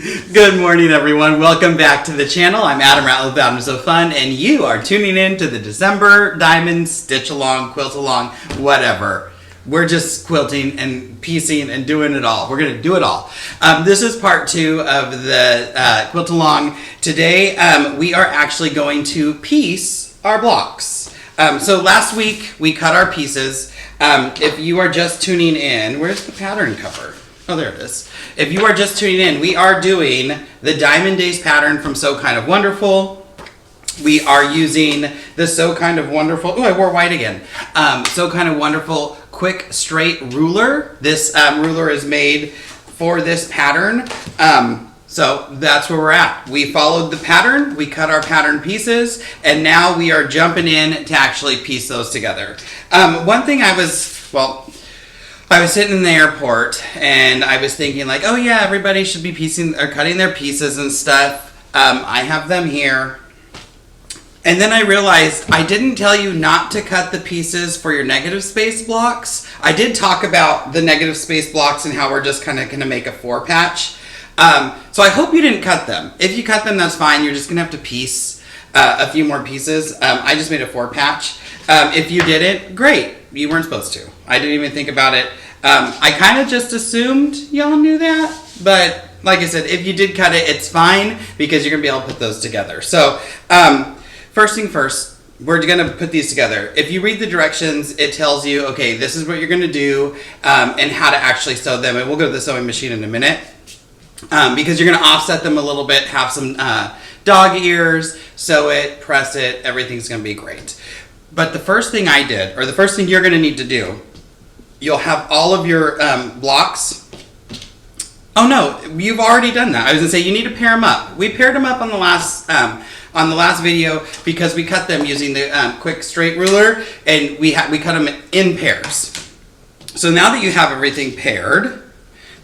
Good morning, everyone. Welcome back to the channel. I'm Adam Ratliff, Adams of Fun, and you are tuning in to the December Diamond Stitch Along, Quilt Along, whatever. We're just quilting and piecing and doing it all. We're going to do it all. This is part 2 of the Quilt Along. Today, we are actually going to piece our blocks. So last week, we cut our pieces. If you are just tuning in, where's the pattern cover? Oh, there it is. If you are just tuning in, we are doing the Diamond Days pattern from So Kind of Wonderful. We are using the So Kind of Wonderful, oh, I wore white again. So Kind of Wonderful Quick Straight Ruler. This ruler is made for this pattern. So that's where we're at. We followed the pattern, we cut our pattern pieces, and now we are jumping in to actually piece those together. One thing I was sitting in the airport and I was thinking like, oh yeah, everybody should be piecing or cutting their pieces and stuff. I have them here. And then I realized I didn't tell you not to cut the pieces for your negative space blocks. I did talk about the negative space blocks and how we're just kind of going to make a 4 patch. So I hope you didn't cut them. If you cut them, that's fine. You're just going to have to piece a few more pieces. I just made a 4 patch. If you didn't, great. You weren't supposed to. I didn't even think about it. I kind of just assumed y'all knew that, but like I said, if you did cut it, it's fine because you're going to be able to put those together. So, first thing first, we're going to put these together. If you read the directions, it tells you, okay, this is what you're going to do, and how to actually sew them. And we'll go to the sewing machine in a minute, because you're going to offset them a little bit, have some dog ears, sew it, press it, everything's going to be great. But the first thing I did, or the first thing you're going to need to do, you'll have all of your blocks. Oh no, you've already done that. I was gonna say you need to pair them up. We paired them up on the last video because we cut them using the quick straight ruler, and we cut them in pairs. So now that you have everything paired,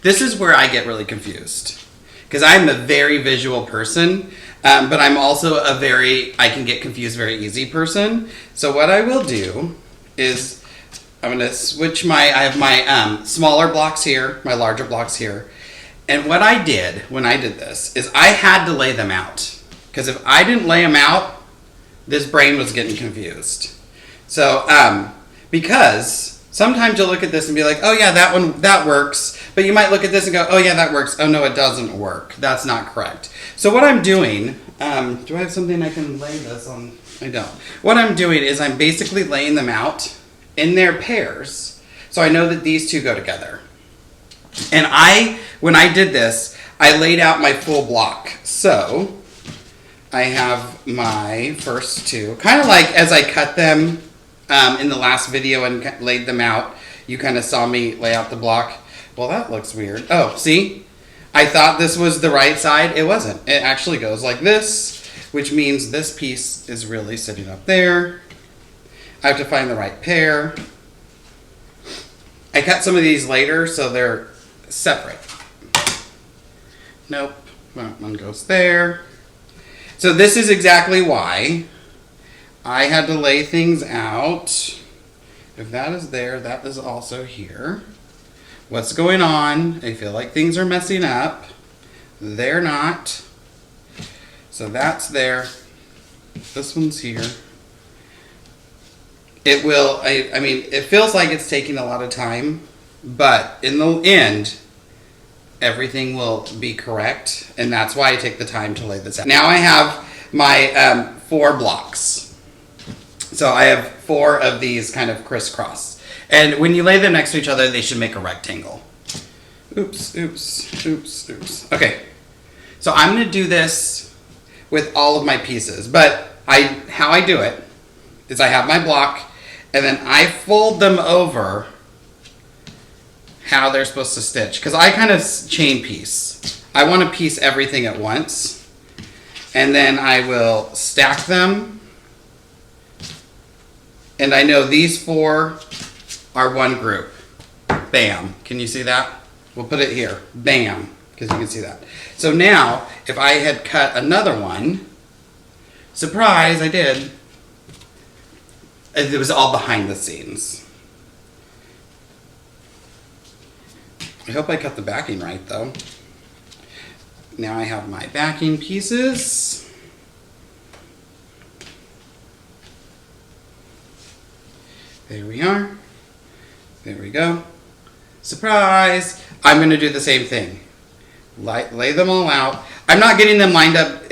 this is where I get really confused because I'm a very visual person, but I'm also I can get confused very easy person. So what I will do is I'm going to switch I have my smaller blocks here, my larger blocks here. And what I did when I did this is I had to lay them out. Because if I didn't lay them out, this brain was getting confused. So, because sometimes you'll look at this and be like, oh yeah, that works. But you might look at this and go, oh yeah, that works. Oh no, it doesn't work. That's not correct. So what I'm doing, do I have something I can lay this on? I don't. What I'm doing is I'm basically laying them out in their pairs, so I know that these two go together. And when I did this, I laid out my full block. So I have my first two, kind of like as I cut them in the last video and laid them out, you kind of saw me lay out the block. Well, that looks weird. Oh, see? I thought this was the right side. It wasn't. It actually goes like this, which means this piece is really sitting up there. I have to find the right pair. I cut some of these later, so they're separate. Nope, one goes there. So this is exactly why I had to lay things out. If that is there, that is also here. What's going on? I feel like things are messing up. They're not. So that's there. This one's here. It will, I mean, it feels like it's taking a lot of time, but in the end, everything will be correct, and that's why I take the time to lay this out. Now I have my 4 blocks. So I have 4 of these kind of crisscross. And when you lay them next to each other, they should make a rectangle. Oops, oops, oops, oops. Okay, so I'm going to do this with all of my pieces, but how I do it is I have my block, and then I fold them over how they're supposed to stitch. Because I kind of chain piece. I want to piece everything at once. And then I will stack them. And I know these 4 are one group. Bam. Can you see that? We'll put it here. Bam. Because you can see that. So now, if I had cut another one, surprise, I did. It was all behind the scenes. I hope I cut the backing right, though. Now I have my backing pieces. There we are. There we go. Surprise! I'm going to do the same thing. Lay them all out. I'm not getting them lined up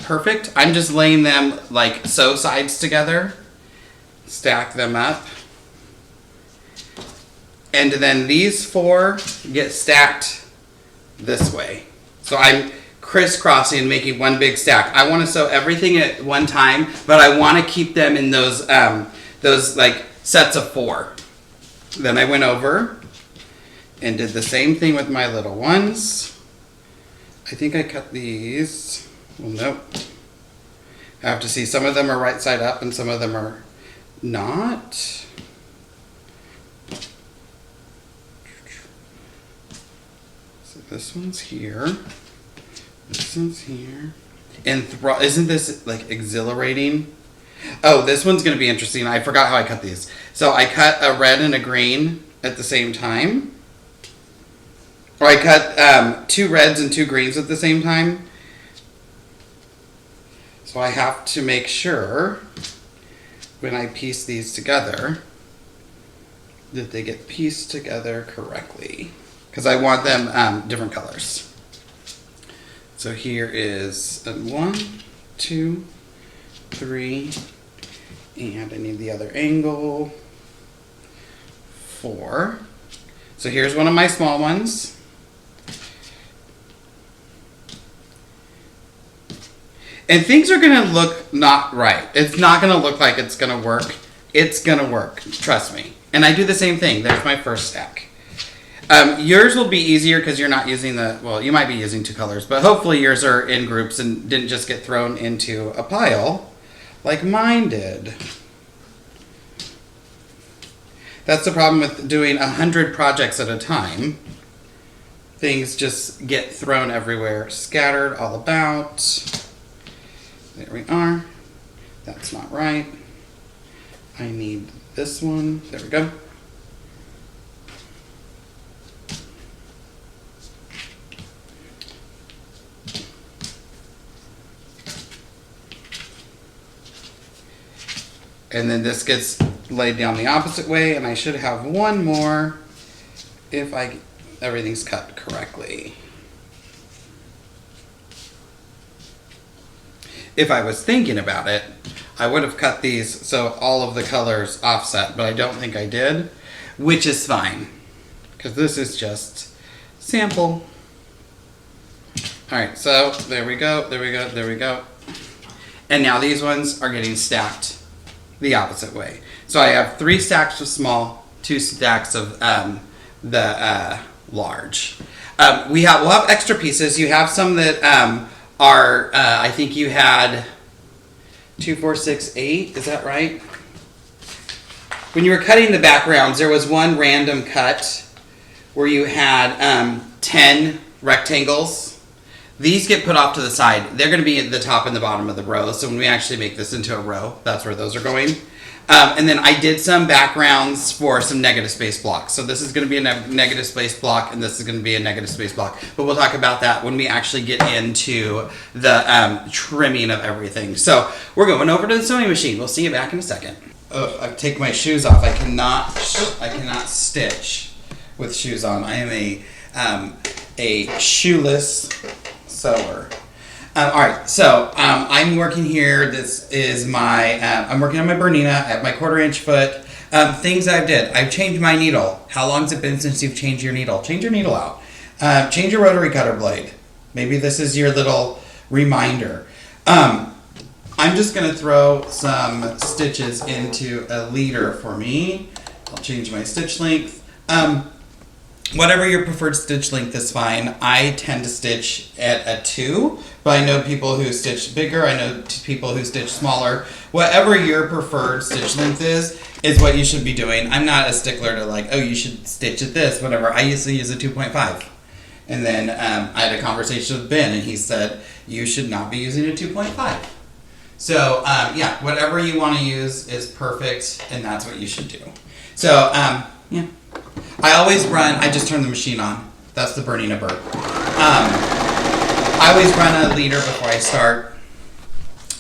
perfect. I'm just laying them like so, sides together. Stack them up. And then these 4 get stacked this way. So I'm crisscrossing, making one big stack. I want to sew everything at one time, but I want to keep them in those like sets of 4. Then I went over and did the same thing with my little ones. I think I cut these. Well, nope. I have to see, some of them are right side up and some of them are not. So this one's here. This one's here. And isn't this like exhilarating? Oh, this one's going to be interesting. I forgot how I cut these. So I cut a red and a green at the same time. Or I cut 2 reds and 2 greens at the same time. So I have to make sure when I piece these together that they get pieced together correctly. Because I want them different colors. So here is 1, 2, 3, and I need the other angle, 4. So here's one of my small ones. And things are going to look not right. It's not going to look like it's going to work. It's going to work. Trust me. And I do the same thing. There's my first stack. Yours will be easier because you're not using well, you might be using 2 colors, but hopefully yours are in groups and didn't just get thrown into a pile like mine did. That's the problem with doing 100 projects at a time. Things just get thrown everywhere, scattered all about. There we are. That's not right. I need this one. There we go. And then this gets laid down the opposite way, and I should have one more if everything's cut correctly. If I was thinking about it, I would have cut these so all of the colors offset, but I don't think I did, which is fine, because this is just sample. All right, so there we go, there we go, there we go. And now these ones are getting stacked the opposite way. So I have 3 stacks of small, 2 stacks of the large. We'll have extra pieces. You have some that are, I think you had 2, 4, 6, 8. Is that right? When you were cutting the backgrounds, there was one random cut where you had 10 rectangles. These get put off to the side. They're going to be at the top and the bottom of the row. So when we actually make this into a row, that's where those are going. And then I did some backgrounds for some negative space blocks. So this is going to be a negative space block, and this is going to be a negative space block. But we'll talk about that when we actually get into the trimming of everything. So we're going over to the sewing machine. We'll see you back in a second. Oh, I take my shoes off. I cannot stitch with shoes on. I am a shoeless sewer. All right, so I'm working here. This is my, I'm working on my Bernina. I have my 1/4 inch foot. Things I've did. I've changed my needle. How long's it been since you've changed your needle? Change your needle out. Change your rotary cutter blade. Maybe this is your little reminder. I'm just gonna throw some stitches into a leader for me. I'll change my stitch length. Whatever your preferred stitch length is fine. I tend to stitch at a 2, but I know people who stitch bigger. I know people who stitch smaller. Whatever your preferred stitch length is what you should be doing. I'm not a stickler to like, oh, you should stitch at this, whatever. I used to use a 2.5. And then I had a conversation with Ben, and he said, you should not be using a 2.5. So, yeah, whatever you want to use is perfect, and that's what you should do. So, yeah. I always run, I just turn the machine on. That's the Bernina bird. I always run a liter before I start.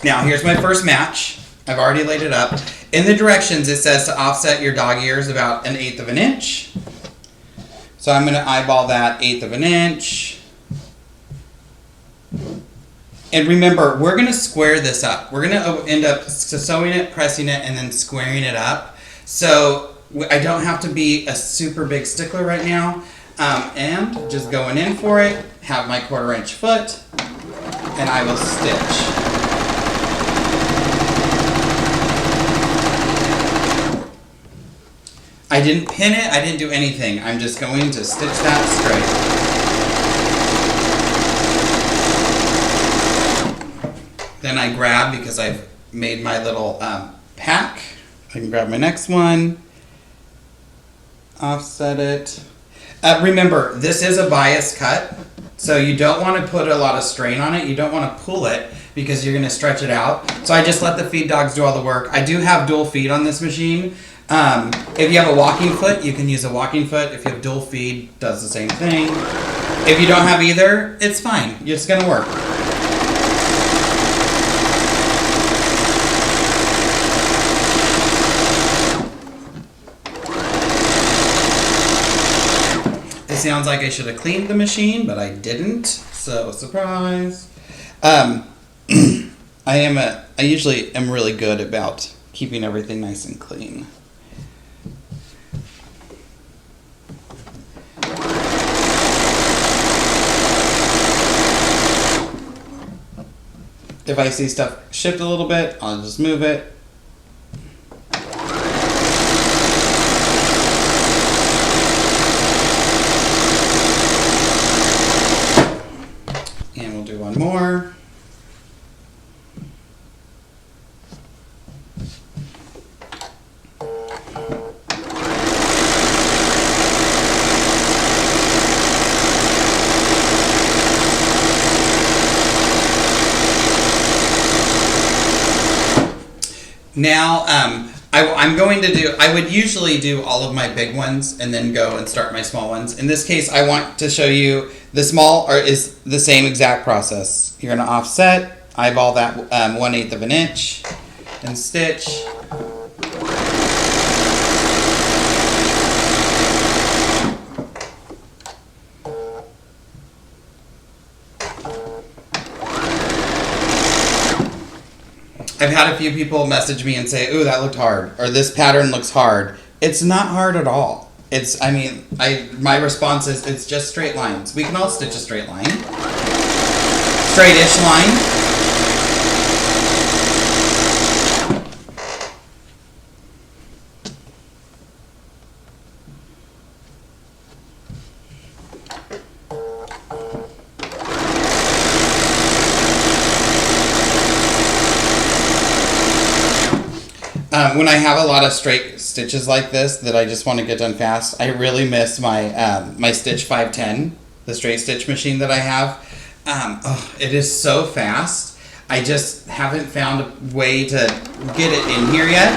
Now, here's my first match. I've already laid it up. In the directions, it says to offset your dog ears about 1/8 of an inch. So I'm going to eyeball that 1/8 of an inch. And remember, we're going to square this up. We're going to end up sewing it, pressing it, and then squaring it up. So I don't have to be a super big stickler right now. And just going in for it, have my 1/4 inch foot, and I will stitch. I didn't pin it, I didn't do anything. I'm just going to stitch that straight. Then I grab, because I've made my little pack, I can grab my next one, offset it. Remember, this is a bias cut, so you don't want to put a lot of strain on it. You don't want to pull it because you're going to stretch it out. So I just let the feed dogs do all the work. I do have dual feed on this machine. If you have a walking foot, you can use a walking foot. If you have dual feed, does the same thing. If you don't have either, it's fine. It's going to work. It sounds like I should have cleaned the machine, but I didn't. So, surprise. I usually am really good about keeping everything nice and clean. If I see stuff shift a little bit, I'll just move it. And we'll do one more. Now, I'm going to do, I would usually do all of my big ones and then go and start my small ones. In this case, I want to show you the small is the same exact process. You're going to offset, eyeball that 1/8 of an inch, and stitch. I've had a few people message me and say, "Ooh, that looked hard," or "This pattern looks hard." It's not hard at all. My response is, it's just straight lines. We can all stitch a straight line. Straight-ish line. When I have a lot of straight stitches like this that I just want to get done fast, I really miss my my Stitch 510, the straight stitch machine that I have. It is so fast. I just haven't found a way to get it in here yet.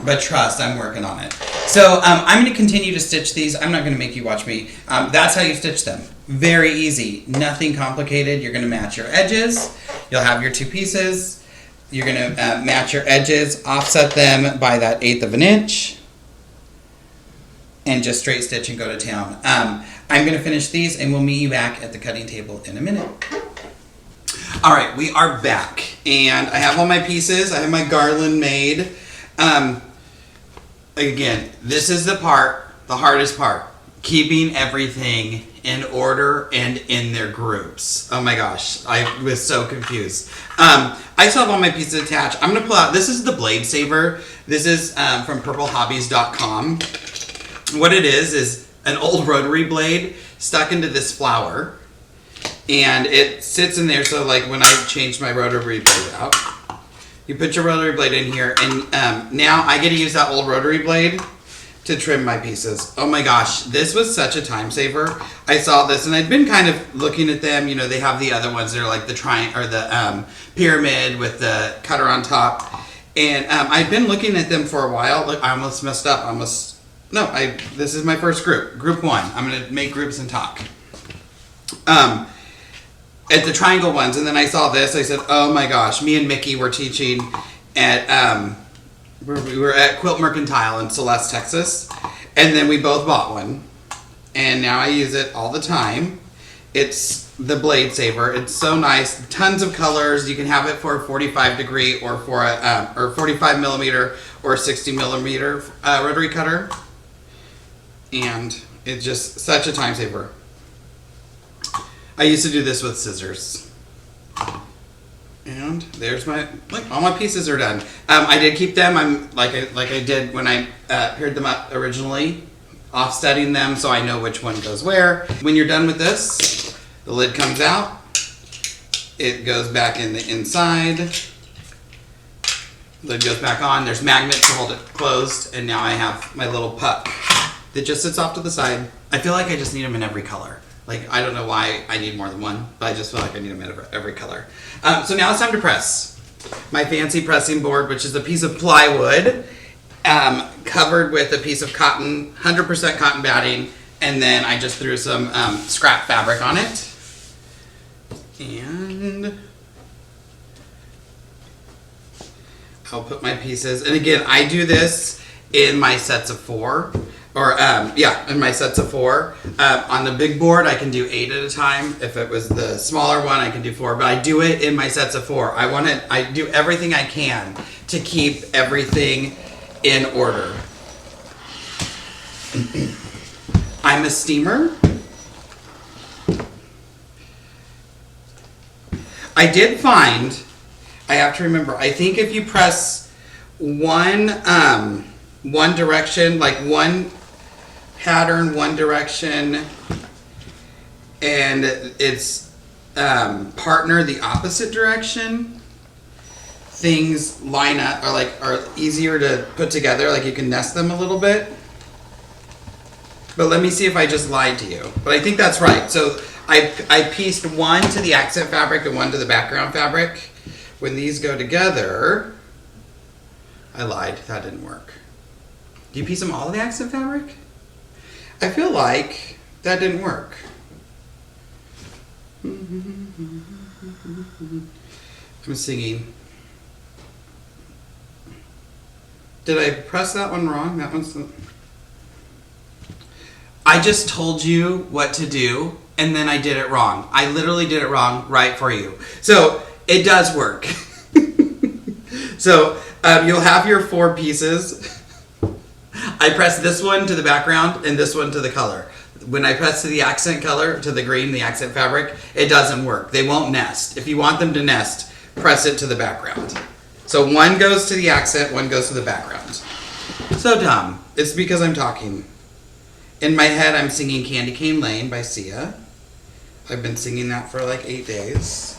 But trust, I'm working on it. So I'm going to continue to stitch these. I'm not going to make you watch me. That's how you stitch them. Very easy. Nothing complicated. You're going to match your edges. You'll have your two pieces. You're going to match your edges, offset them by that 1/8 of an inch, and just straight stitch and go to town. I'm going to finish these, and we'll meet you back at the cutting table in a minute. All right, we are back, and I have all my pieces. I have my garland made. Again, this is the hardest part, keeping everything in order and in their groups. Oh my gosh, I was so confused. I still have all my pieces attached. I'm going to pull out, this is the Blade Saver. This is from purplehobbies.com. What it is an old rotary blade stuck into this flower. And it sits in there, so like when I changed my rotary blade out, you put your rotary blade in here, and now I get to use that old rotary blade to trim my pieces. Oh my gosh, this was such a time saver. I saw this, and I'd been kind of looking at them. You know, they have the other ones that are like the triangle or the pyramid with the cutter on top. And I'd been looking at them for a while. Look, I almost messed up. I almost No, this is my first group. Group 1. I'm going to make groups and talk. At the triangle ones, and then I saw this. I said, oh my gosh, me and Mickey were teaching at, we were at Quilt Mercantile in Celeste, Texas. And then we both bought one. And now I use it all the time. It's the Blade Saver. It's so nice. Tons of colors. You can have it for a 45 degree or for a, or 45 millimeter or 60 millimeter rotary cutter. And it's just such a time saver. I used to do this with scissors. And there's my, look, all my pieces are done. I did keep them. I'm like I did when I paired them up originally, offsetting them so I know which one goes where. When you're done with this, the lid comes out. It goes back in the inside. Lid goes back on. There's magnets to hold it closed, and now I have my little puck that just sits off to the side. I feel like I just need them in every color. Like, I don't know why I need more than one, but I just feel like I need them in every color. So now it's time to press. My fancy pressing board, which is a piece of plywood, covered with a piece of cotton, 100% cotton batting, and then I just threw some scrap fabric on it. And I'll put my pieces, and again, I do this in my sets of 4. Or, in my sets of 4. On the big board, I can do 8 at a time. If it was the smaller one, I can do 4. But I do it in my sets of 4. I do everything I can to keep everything in order. I'm a steamer. I did find, I have to remember, I think if you press one direction, like one pattern, one direction, and it's partner the opposite direction, things line up, are easier to put together, like you can nest them a little bit. But let me see if I just lied to you. But I think that's right. So I pieced one to the accent fabric and one to the background fabric. When these go together, I lied, that didn't work. Do you piece them all to the accent fabric? I feel like that didn't work. I'm singing. Did I press that one wrong? That one's the... I just told you what to do, and then I did it wrong. I literally did it wrong right for you. So it does work. So you'll have your 4 pieces. I press this one to the background and this one to the color. When I press to the accent color, to the green, the accent fabric, it doesn't work. They won't nest. If you want them to nest, press it to the background. So one goes to the accent, one goes to the background. So dumb. It's because I'm talking. In my head, I'm singing Candy Cane Lane by Sia. I've been singing that for like 8 days.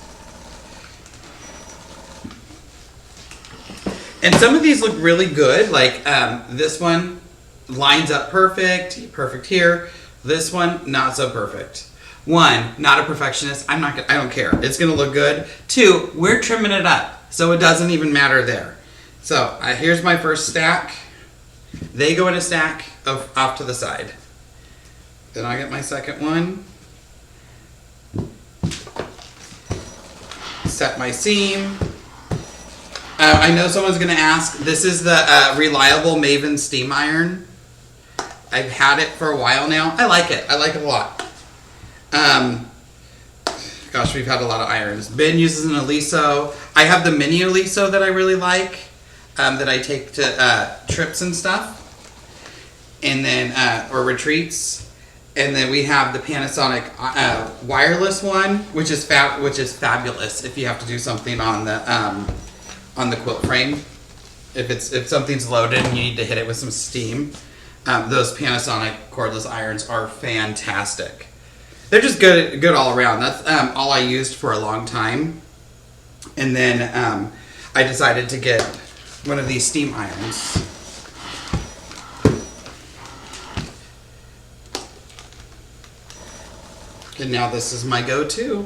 And some of these look really good. Like this one lines up perfect. Perfect here. This one, not so perfect. 1, not a perfectionist. I don't care. It's gonna look good. 2, we're trimming it up, so it doesn't even matter there. So here's my first stack. They go in a stack off to the side. Then I get my second one. Set my seam. I know someone's going to ask, this is the Reliable Maven Steam Iron. I've had it for a while now. I like it. I like it a lot. Gosh, we've had a lot of irons. Ben uses an Aliso. I have the mini Aliso that I really like, that I take to trips and stuff, and then or retreats. And then we have the Panasonic wireless one, which is fabulous if you have to do something on the quilt frame. If something's loaded and you need to hit it with some steam, those Panasonic cordless irons are fantastic. They're just good all around. That's all I used for a long time. And then I decided to get one of these steam irons. And now this is my go-to.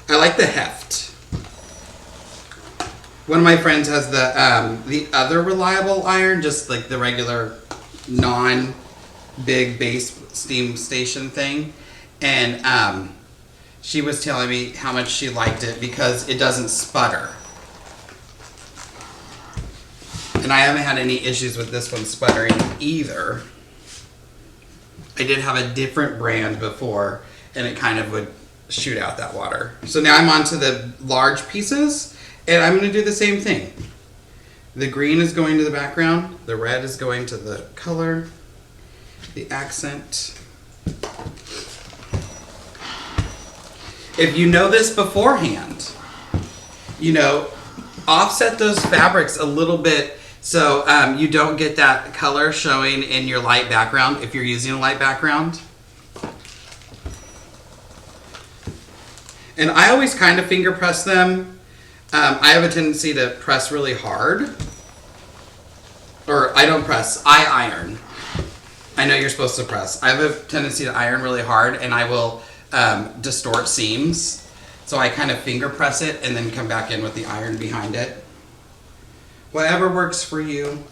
I like the heft. One of my friends has the other Reliable iron, just like the regular non-big base steam station thing. And she was telling me how much she liked it because it doesn't sputter. And I haven't had any issues with this one sputtering either. I did have a different brand before, and it kind of would shoot out that water. So now I'm on to the large pieces, and I'm going to do the same thing. The green is going to the background, the red is going to the color, the accent. If you know this beforehand, you know, offset those fabrics a little bit so you don't get that color showing in your light background if you're using a light background. And I always kind of finger press them. I have a tendency to press really hard. Or I don't press, I iron. I know you're supposed to press. I have a tendency to iron really hard, and I will distort seams. So I kind of finger press it and then come back in with the iron behind it. Whatever works for you.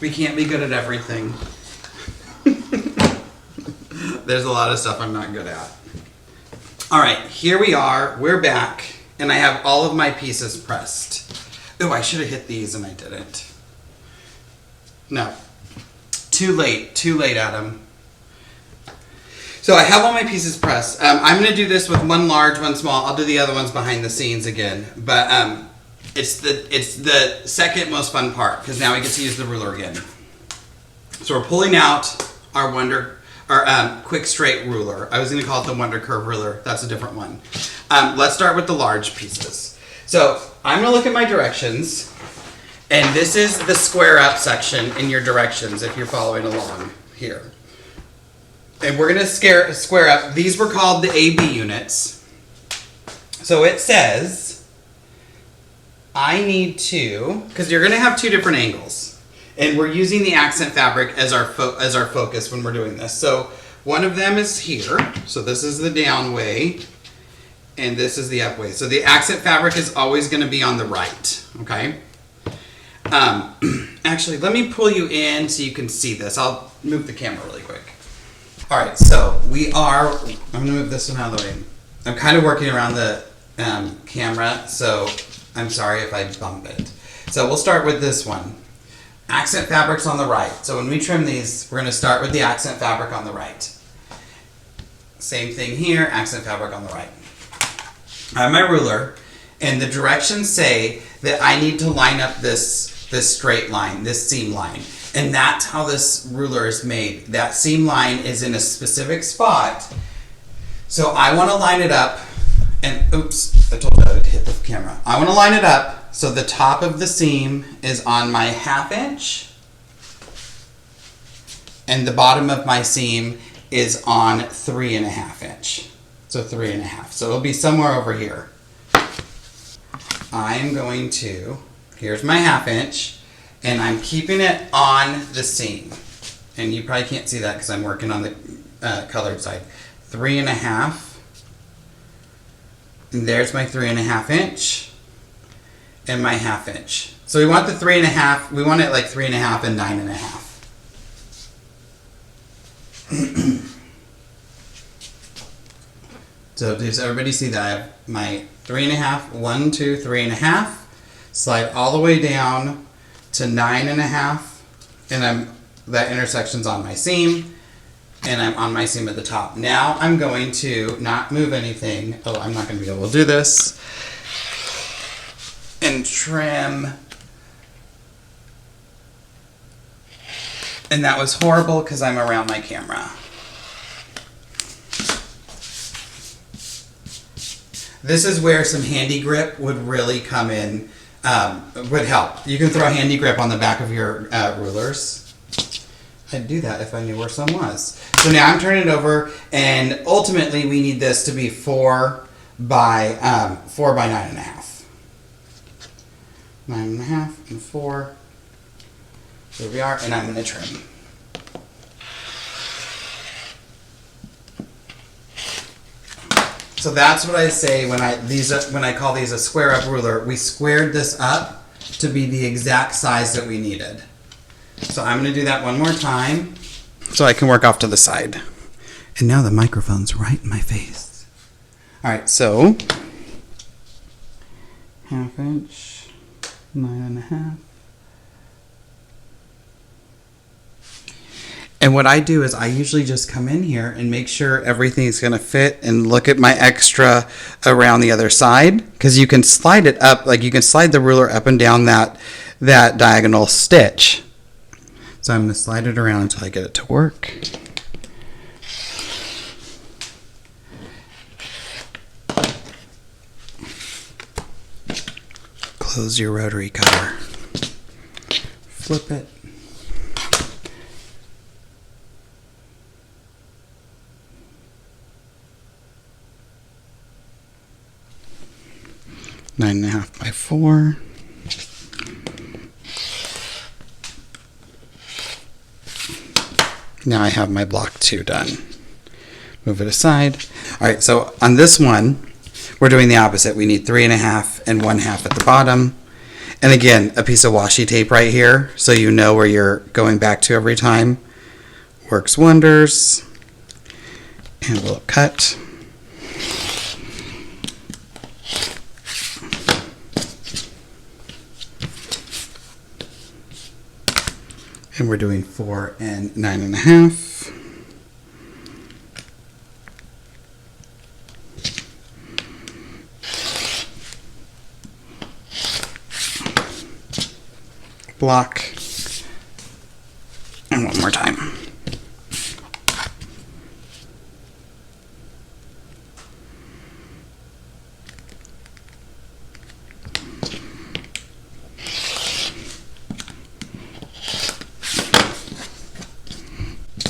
We can't be good at everything. There's a lot of stuff I'm not good at. All right, here we are. We're back, and I have all of my pieces pressed. Oh, I should have hit these and I didn't. No. Too late, Adam. So I have all my pieces pressed. I'm going to do this with one large, one small. I'll do the other ones behind the scenes again. But it's the second most fun part because now we get to use the ruler again. So we're pulling out our quick straight ruler. I was going to call it the Wonder Curve ruler. That's a different one. Let's start with the large pieces. So I'm going to look at my directions. And this is the square up section in your directions if you're following along here. And we're going to square up. These were called the AB units. So it says, I need to, because you're going to have two different angles. And we're using the accent fabric as our focus when we're doing this. So one of them is here. So this is the down way. And this is the up way. So the accent fabric is always going to be on the right. Okay? Actually, let me pull you in so you can see this. I'll move the camera really quick. All right, so I'm going to move this one out of the way. I'm kind of working around the camera, so I'm sorry if I bump it. So we'll start with this one. Accent fabric's on the right. So when we trim these, we're going to start with the accent fabric on the right. Same thing here, accent fabric on the right. I have my ruler, and the directions say that I need to line up this straight line, this seam line. And that's how this ruler is made. That seam line is in a specific spot. So I want to line it up, and oops, I told you I would hit the camera. I want to line it up so the top of the seam is on my 1/2 inch, and the bottom of my seam is on 3.5 inch. So 3.5. So it'll be somewhere over here. I'm going to, here's my 1/2 inch, and I'm keeping it on the seam. And you probably can't see that because I'm working on the colored side. 3.5. And there's my 3.5 inch and my 1/2 inch. So we want the 3.5, we want it like 3.5 and 9.5. So does everybody see that? I have my 3.5, 1, 2, 3.5, slide all the way down to 9.5, and that intersection's on my seam, and I'm on my seam at the top. Now I'm going to not move anything. Oh, I'm not going to be able to do this. And trim. And that was horrible because I'm around my camera. This is where some handy grip would really come in, would help. You can throw a handy grip on the back of your rulers. I'd do that if I knew where some was. So now I'm turning it over, and ultimately we need this to be 4 by 9.5. 9.5 and 4. Here we are, and I'm going to trim. So that's what I say when I call these a square up ruler. We squared this up to be the exact size that we needed. So I'm going to do that one more time so I can work off to the side. And now the microphone's right in my face. All right, so 1/2 inch, 9.5. And what I do is I usually just come in here and make sure everything's going to fit and look at my extra around the other side, because you can slide it up, like you can slide the ruler up and down that diagonal stitch. So I'm going to slide it around until I get it to work. Close your rotary cutter. Flip it. Nine and a half by 4. Now I have my block 2 done. Move it aside. All right, so on this one, we're doing the opposite. We need 3.5 and 1/2 at the bottom. And again, a piece of washi tape right here, so you know where you're going back to every time. Works wonders. Envelope cut. And we're doing 4 and 9.5. Block. And one more time.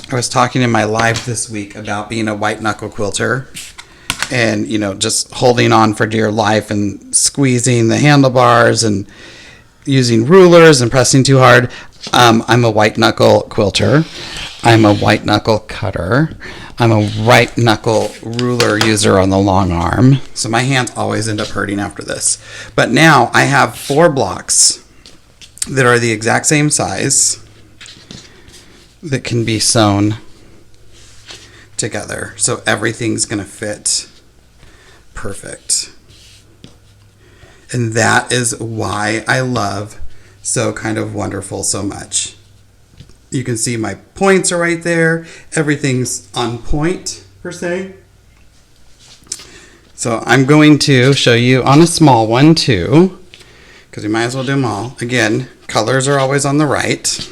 I was talking in my live this week about being a white knuckle quilter and, you know, just holding on for dear life and squeezing the handlebars and using rulers and pressing too hard. I'm a white knuckle quilter. I'm a white knuckle cutter. I'm a white knuckle ruler user on the long arm. So my hands always end up hurting after this. But now I have 4 blocks that are the exact same size that can be sewn together. So everything's going to fit perfect. And that is why I love Sew Kind of Wonderful so much. You can see my points are right there. Everything's on point, per se. So I'm going to show you on a small one too, because we might as well do them all. Again, colors are always on the right.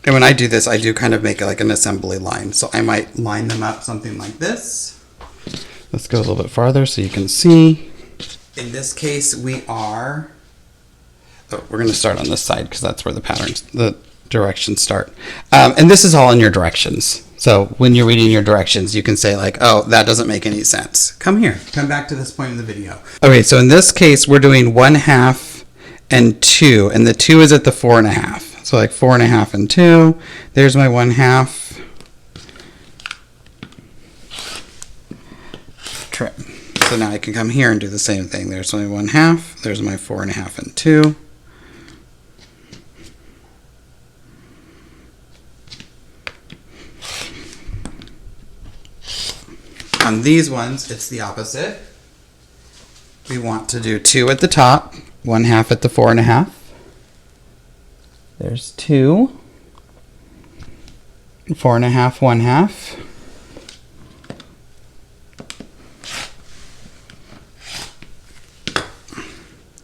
And when I do this, I do kind of make it like an assembly line. So I might line them up something like this. Let's go a little bit farther so you can see. In this case, we're going to start on this side because that's where the directions start. And this is all in your directions. So when you're reading your directions, you can say like, oh, that doesn't make any sense. Come here. Come back to this point in the video. Okay, so in this case, we're doing 1/2 and 2. And the 2 is at the 4.5. So like 4.5 and 2. There's my 1/2. Trim. So now I can come here and do the same thing. There's my 1/2. There's my 4.5 and 2. On these ones, it's the opposite. We want to do 2 at the top, 1/2 at the 4.5. There's 2, 4.5, 1/2.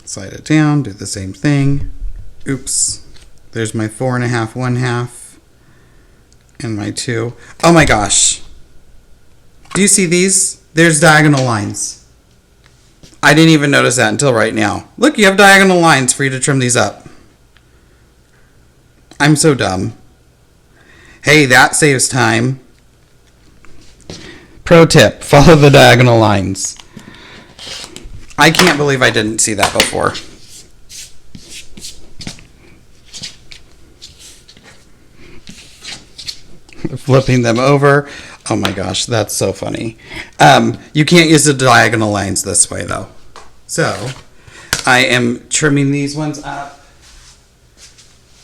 Slide it down, do the same thing. Oops. There's my 4.5, 1/2, and my 2. Oh my gosh. Do you see these? There's diagonal lines. I didn't even notice that until right now. Look, you have diagonal lines for you to trim these up. I'm so dumb. Hey, that saves time. Pro tip, follow the diagonal lines. I can't believe I didn't see that before. Flipping them over. Oh my gosh, that's so funny. You can't use the diagonal lines this way though. So I am trimming these ones up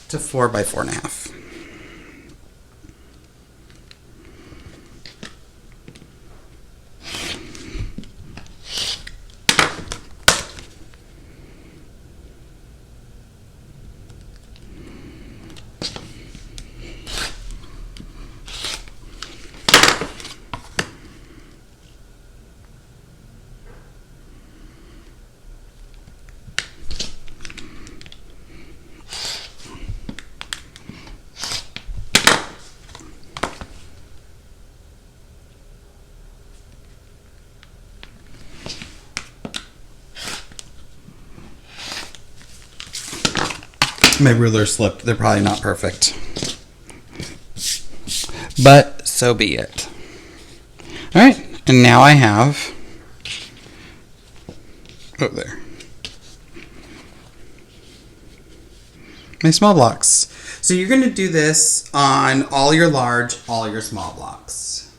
to 4 by 4.5. My ruler slipped. They're probably not perfect. But so be it. Alright, and now I have... Oh, there. My small blocks. So you're going to do this on all your large, all your small blocks.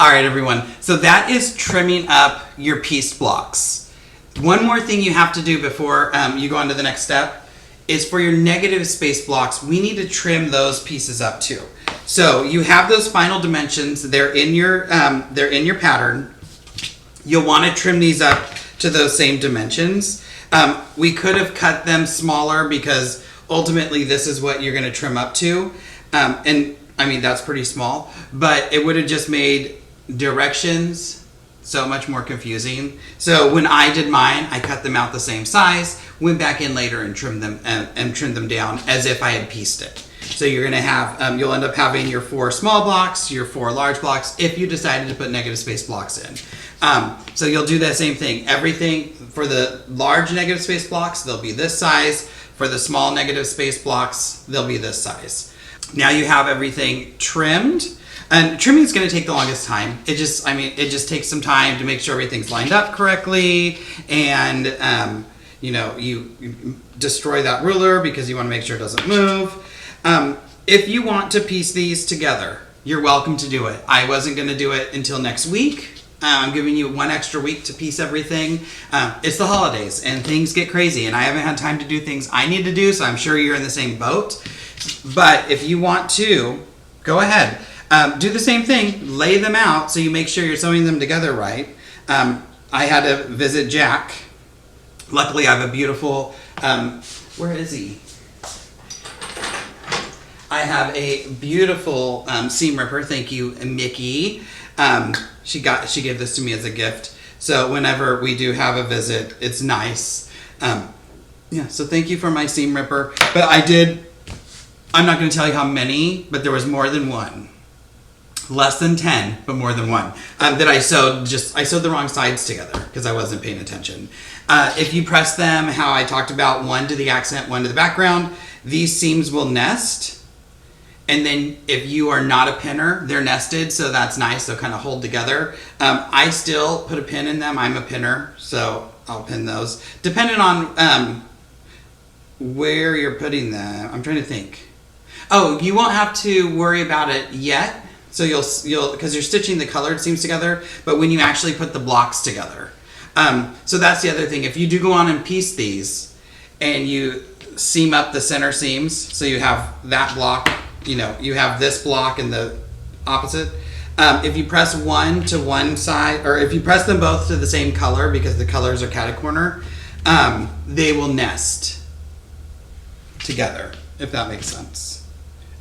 Alright, everyone. So that is trimming up your piece blocks. One more thing you have to do before you go on to the next step is for your negative space blocks, we need to trim those pieces up too. So you have those final dimensions, they're in your pattern. You'll want to trim these up to those same dimensions. We could have cut them smaller because ultimately this is what you're going to trim up to. And I mean, that's pretty small, but it would have just made directions so much more confusing. So when I did mine, I cut them out the same size, went back in later and trimmed them down as if I had pieced it. So you're gonna have, you'll end up having your 4 small blocks, your 4 large blocks, if you decided to put negative space blocks in. So you'll do that same thing. Everything for the large negative space blocks, they'll be this size. For the small negative space blocks, they'll be this size. Now you have everything trimmed. And trimming is going to take the longest time. It just takes some time to make sure everything's lined up correctly, and you destroy that ruler because you want to make sure it doesn't move. If you want to piece these together, you're welcome to do it. I wasn't going to do it until next week. I'm giving you 1 extra week to piece everything. It's the holidays and things get crazy, and I haven't had time to do things I need to do, so I'm sure you're in the same boat. But if you want to, go ahead. Do the same thing, lay them out so you make sure you're sewing them together right. I had to visit Jack. Luckily I have a beautiful, where is he? I have a beautiful seam ripper, thank you Mickey. She gave this to me as a gift. So whenever we do have a visit, it's nice. Yeah, so thank you for my seam ripper. But I'm not gonna tell you how many, but there was more than one. Less than 10, but more than one, that I sewed the wrong sides together because I wasn't paying attention. If you press them, how I talked about, one to the accent, one to the background, these seams will nest. And then if you are not a pinner, they're nested, so that's nice, they'll kind of hold together. I still put a pin in them, I'm a pinner, so I'll pin those. Depending on where you're putting them, I'm trying to think. Oh, you won't have to worry about it yet. So you'll because you're stitching the colored seams together, but when you actually put the blocks together. So that's the other thing. If you do go on and piece these and you seam up the center seams, so you have that block, you have this block and the opposite. If you press one to one side, or if you press them both to the same color because the colors are catacorner, they will nest together, if that makes sense.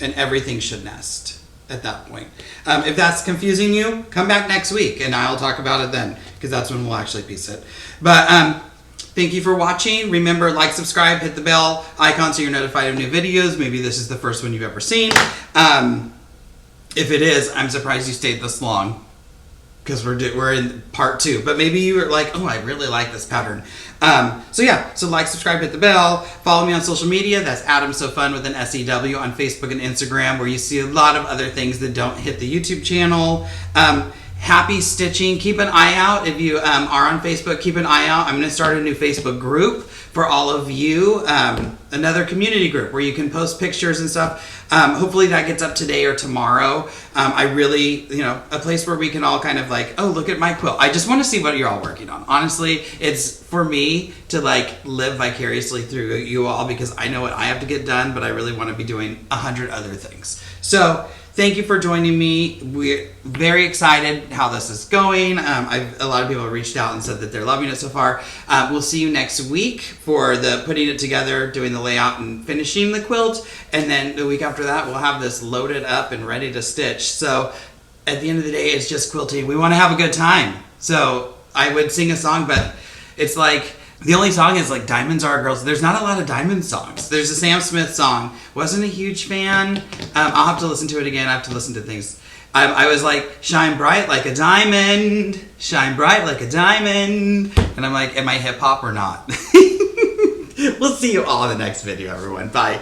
And everything should nest at that point. If that's confusing you, come back next week and I'll talk about it then, because that's when we'll actually piece it. But thank you for watching. Remember, like, subscribe, hit the bell icon so you're notified of new videos. Maybe this is the first one you've ever seen. If it is, I'm surprised you stayed this long, because we're in part 2. But maybe you were like, oh, I really like this pattern. So like, subscribe, hit the bell. Follow me on social media. That's Adam So Fun with an SEW on Facebook and Instagram, where you see a lot of other things that don't hit the YouTube channel. happy stitching. Keep an eye out if you are on Facebook. Keep an eye out. I'm going to start a new Facebook group for all of you, another community group where you can post pictures and stuff. Hopefully that gets up today or tomorrow. I really, a place where we can all kind of like, oh, look at my quilt. I just want to see what you're all working on. Honestly, it's for me to like live vicariously through you all because I know what I have to get done, but I really want to be doing 100 other things. So thank you for joining me. We're very excited how this is going. A lot of people have reached out and said that they're loving it so far. We'll see you next week for the putting it together, doing the layout, and finishing the quilt. And then the week after that, we'll have this loaded up and ready to stitch. So at the end of the day, it's just quilting. We want to have a good time. So I would sing a song, but it's like, the only song is like Diamonds Are Girls. There's not a lot of Diamond songs. There's a Sam Smith song. Wasn't a huge fan. I'll have to listen to it again. I have to listen to things. I was like, shine bright like a diamond. Shine bright like a diamond. And I'm like, am I hip hop or not? We'll see you all in the next video, everyone. Bye.